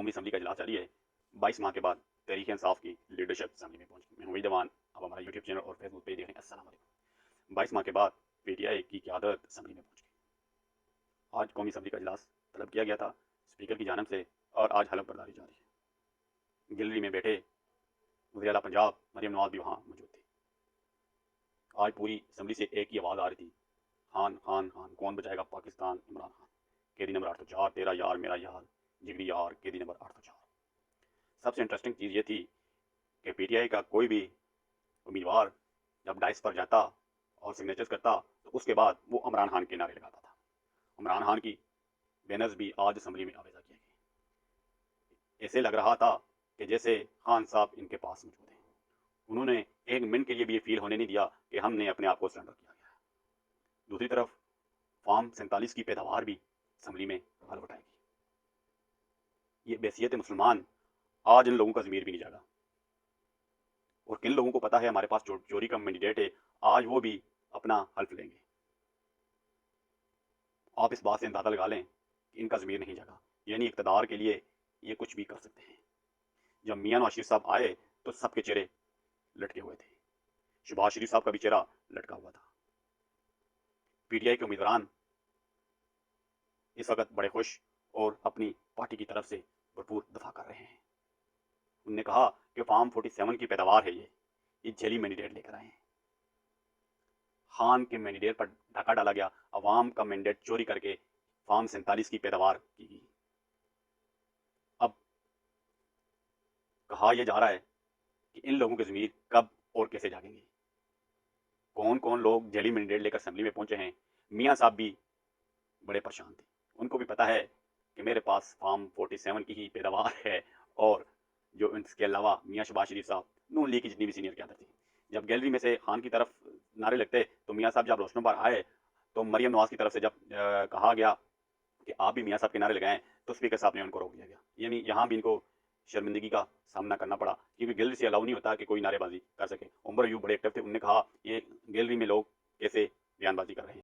कौमी असम्बली का इजलास जारी है। 22 माह के बाद तहरीक इंसाफ की लीडरशिप असम्बली में पहुंची। मैं उम्मीद जवान आप हमारा यूट्यूब चैनल और फेसबुक पेज देख रहे हैं। अस्सलाम वालेकुम। 22 माह के बाद पीटीआई की क़यादत असम्बली में पहुंच गई। आज कौमी असम्बली का इजलास तलब किया गया था स्पीकर की जानिब से और आज हलफ बर्दारी जारी है। गैलरी में बैठे वज़ीर आला पंजाब मरियम नवाज भी वहाँ मौजूद थी। आज पूरी असम्बली से एक ही आवाज़ आ रही थी, खान खान खान, कौन बचाएगा पाकिस्तान, इमरान खान। कैदी नंबर 804, तेरा यार मेरा यार जिगरी यार, कैदी नंबर 804। सबसे इंटरेस्टिंग चीज़ ये थी कि पीटीआई का कोई भी उम्मीदवार जब डाइस पर जाता और सिग्नेचर्स करता तो उसके बाद वो इमरान खान के नारे लगाता था। इमरान खान की बैनर्स भी आज असम्बली में आवेजा किए गए। ऐसे लग रहा था कि जैसे खान साहब इनके पास मौजूद हैं। उन्होंने एक मिनट के लिए भी ये फील होने नहीं दिया कि हमने अपने आप को सरेंडर किया गया है। दूसरी तरफ फार्म 47 की पैदावार भी असम्बली में हल उठाएगी। ये बैसियत मुसलमान आज इन लोगों का ज़मीर भी नहीं जागा। और किन लोगों को पता है हमारे पास चोरी का मैंडेट है, आज वो भी अपना हल्फ लेंगे। आप इस बात से अंदाज़ा लगा लें कि इनका ज़मीर नहीं जागा, यानी इक़्तिदार के लिए ये कुछ भी कर सकते हैं। जब मियां नवाज शरीफ साहब आए तो सबके चेहरे लटके हुए थे। शहबाज शरीफ साहब का भी चेहरा लटका हुआ था। पीटीआई के उम्मीदवार इस वक्त बड़े खुश और अपनी पार्टी की तरफ से भरपूर दफा कर रहे हैं। उन्होंने कहा कि फार्म 47 की पैदावार है, ये जेली मैंडेट लेकर आए हैं। खान के मैंडेट पर डाका डाला गया, अवाम का मैंडेट चोरी करके फार्म 47 की पैदावार की गई। अब कहा यह जा रहा है कि इन लोगों के ज़मीर कब और कैसे जागेंगे। कौन कौन लोग जेली मैंडेट लेकर असम्बली में पहुंचे हैं। मियाँ साहब भी बड़े परेशान थे। उनको भी पता है कि मेरे पास फार्म 47 की ही पैदावार है। और जो इसके अलावा मियाँ शहबाज शरीफ साहब नून लीग की जितनी भी सीनियर क़यादत थी, जब गैलरी में से खान की तरफ नारे लगते तो मियाँ साहब जब रोशनों पर आए तो मरियम नवाज की तरफ से जब कहा गया कि आप भी मियाँ साहब के नारे लगाएं तो स्पीकर साहब ने उनको रोक दिया गया। यानी यहाँ भी इनको शर्मिंदगी का सामना करना पड़ा, क्योंकि गैलरी से अलाउ नहीं होता कि कोई नारेबाजी कर सके। उमर अयूब बड़े एक्टिव थे। उन्होंने कहा ये गैलरी में लोग कैसे बयानबाजी कर रहे हैं।